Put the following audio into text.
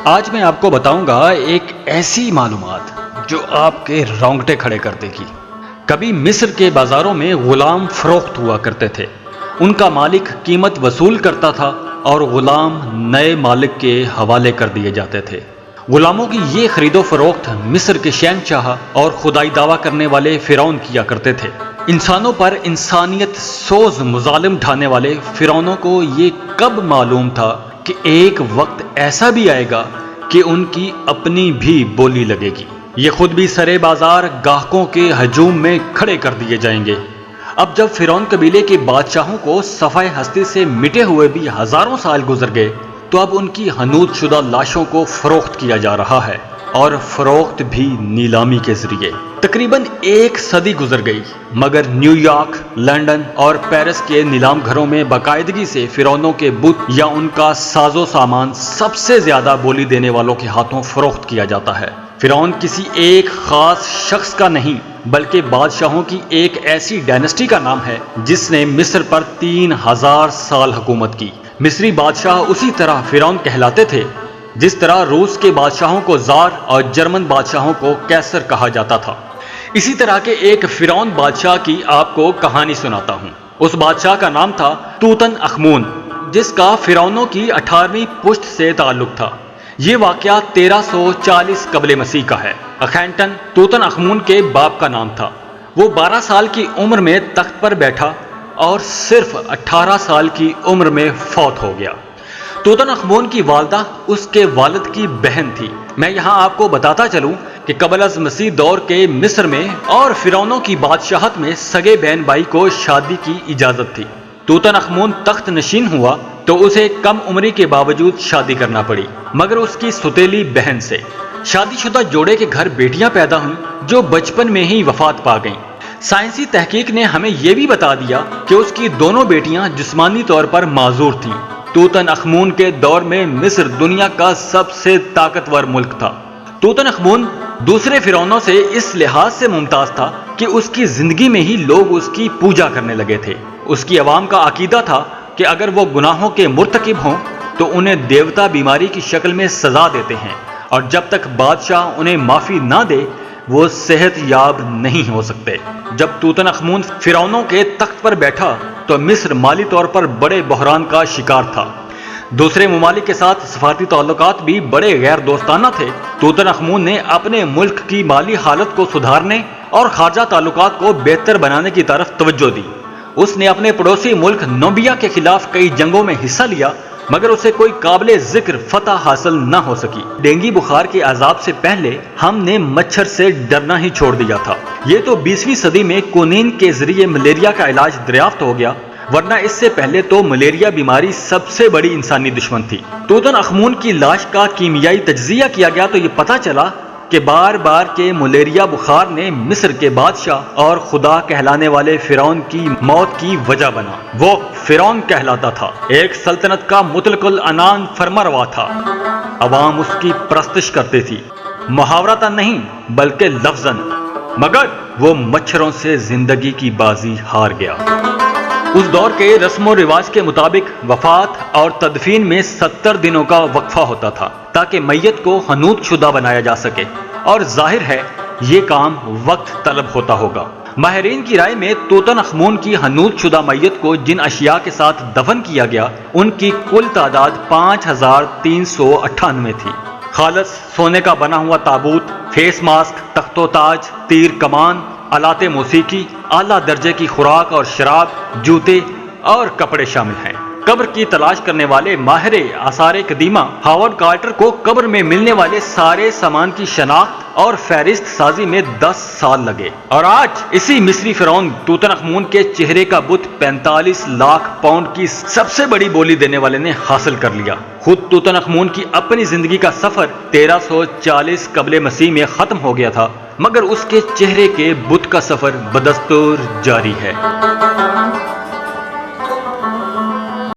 آج میں آپ کو بتاؤں گا ایک ایسی معلومات جو آپ کے رونگٹے کھڑے کر دے گی۔ کبھی مصر کے بازاروں میں غلام فروخت ہوا کرتے تھے۔ ان کا مالک قیمت وصول کرتا تھا اور غلام نئے مالک کے حوالے کر دیے جاتے تھے۔ غلاموں کی یہ خرید و فروخت مصر کے شہنشاہ اور خدائی دعویٰ کرنے والے فرعون کیا کرتے تھے۔ انسانوں پر انسانیت سوز مظالم ڈھانے والے فرعونوں کو یہ کب معلوم تھا کہ ایک وقت ایسا بھی آئے گا کہ ان کی اپنی بھی بولی لگے گی، یہ خود بھی سرے بازار گاہکوں کے ہجوم میں کھڑے کر دیے جائیں گے۔ اب جب فرعون قبیلے کے بادشاہوں کو صفحہ ہستی سے مٹے ہوئے بھی ہزاروں سال گزر گئے، تو اب ان کی حنوط شدہ لاشوں کو فروخت کیا جا رہا ہے، اور فروخت بھی نیلامی کے ذریعے۔ تقریباً 1 صدی گزر گئی، مگر نیو یارک، لندن اور پیرس کے نیلام گھروں میں باقاعدگی سے فرعونوں کے بت یا ان کا ساز و سامان سب سے زیادہ بولی دینے والوں کے ہاتھوں فروخت کیا جاتا ہے۔ فرعون کسی ایک خاص شخص کا نہیں، بلکہ بادشاہوں کی ایک ایسی ڈائنسٹی کا نام ہے جس نے مصر پر 3000 سال حکومت کی۔ مصری بادشاہ اسی طرح فرعون کہلاتے تھے جس طرح روس کے بادشاہوں کو زار اور جرمن بادشاہوں کو قیصر کہا جاتا تھا۔ اسی طرح کے ایک فرعون بادشاہ کی آپ کو کہانی سناتا ہوں۔ اس بادشاہ کا نام تھا توتن اخمون، جس کا فرعونوں کی 18ویں پشت سے تعلق تھا۔ یہ واقعہ 1340 قبل مسیح کا ہے۔ اخینٹن توتن اخمون کے باپ کا نام تھا۔ وہ 12 سال کی عمر میں تخت پر بیٹھا اور صرف 18 سال کی عمر میں فوت ہو گیا۔ توتن اخمون کی والدہ اس کے والد کی بہن تھی۔ میں یہاں آپ کو بتاتا چلوں کہ قبل از مسیح دور کے مصر میں اور فرعونوں کی بادشاہت میں سگے بہن بھائی کو شادی کی اجازت تھی۔ توتن اخمون تخت نشین ہوا تو اسے کم عمری کے باوجود شادی کرنا پڑی، مگر اس کی ستیلی بہن سے۔ شادی شدہ جوڑے کے گھر بیٹیاں پیدا ہوئیں جو بچپن میں ہی وفات پا گئیں۔ سائنسی تحقیق نے ہمیں یہ بھی بتا دیا کہ اس کی دونوں بیٹیاں جسمانی طور پر معذور تھیں۔ توتن اخمون کے دور میں مصر دنیا کا سب سے طاقتور ملک تھا۔ توتن اخمون دوسرے فرعونوں سے اس لحاظ سے ممتاز تھا کہ اس کی زندگی میں ہی لوگ اس کی پوجا کرنے لگے تھے۔ اس کی عوام کا عقیدہ تھا کہ اگر وہ گناہوں کے مرتکب ہوں تو انہیں دیوتا بیماری کی شکل میں سزا دیتے ہیں، اور جب تک بادشاہ انہیں معافی نہ دے وہ صحت یاب نہیں ہو سکتے۔ جب توتن اخمون فرعونوں کے تخت پر بیٹھا تو مصر مالی طور پر بڑے بحران کا شکار تھا۔ دوسرے ممالک کے ساتھ سفارتی تعلقات بھی بڑے غیر دوستانہ تھے۔ توتن اخمون نے اپنے ملک کی مالی حالت کو سدھارنے اور خارجہ تعلقات کو بہتر بنانے کی طرف توجہ دی۔ اس نے اپنے پڑوسی ملک نوبیا کے خلاف کئی جنگوں میں حصہ لیا، مگر اسے کوئی قابل ذکر فتح حاصل نہ ہو سکی۔ ڈینگی بخار کے عذاب سے پہلے ہم نے مچھر سے ڈرنا ہی چھوڑ دیا تھا۔ یہ تو 20ویں صدی میں کونین کے ذریعے ملیریا کا علاج دریافت ہو گیا، ورنہ اس سے پہلے تو ملیریا بیماری سب سے بڑی انسانی دشمن تھی۔ توتن اخمون کی لاش کا کیمیائی تجزیہ کیا گیا تو یہ پتہ چلا کہ بار بار کے ملیریا بخار نے مصر کے بادشاہ اور خدا کہلانے والے فرعون کی موت کی وجہ بنا۔ وہ فرعون کہلاتا تھا، ایک سلطنت کا مطلق العنان فرمانروا تھا۔ عوام اس کی پرستش کرتے تھی، محاورتاً نہیں بلکہ لفظاً، مگر وہ مچھروں سے زندگی کی بازی ہار گیا۔ اس دور کے رسم و رواج کے مطابق وفات اور تدفین میں 70 دنوں کا وقفہ ہوتا تھا تاکہ میت کو حنوط شدہ بنایا جا سکے، اور ظاہر ہے یہ کام وقت طلب ہوتا ہوگا۔ ماہرین کی رائے میں توتن اخمون کی حنوط شدہ میت کو جن اشیاء کے ساتھ دفن کیا گیا ان کی کل تعداد 5398 تھی۔ خالص سونے کا بنا ہوا تابوت، فیس ماسک، تخت و تاج، تیر کمان، آلات موسیقی، اعلیٰ درجے کی خوراک اور شراب، جوتے اور کپڑے شامل ہیں۔ قبر کی تلاش کرنے والے ماہر آثار قدیمہ ہاورڈ کارٹر کو قبر میں ملنے والے سارے سامان کی شناخت اور فہرست سازی میں 10 سال لگے، اور آج اسی مصری فرعون توتن اخمون کے چہرے کا بت 45 لاکھ پاؤنڈ کی سب سے بڑی بولی دینے والے نے حاصل کر لیا۔ خود توتن اخمون کی اپنی زندگی کا سفر 1340 قبل مسیح میں ختم ہو گیا تھا، مگر اس کے چہرے کے بت کا سفر بدستور جاری ہے۔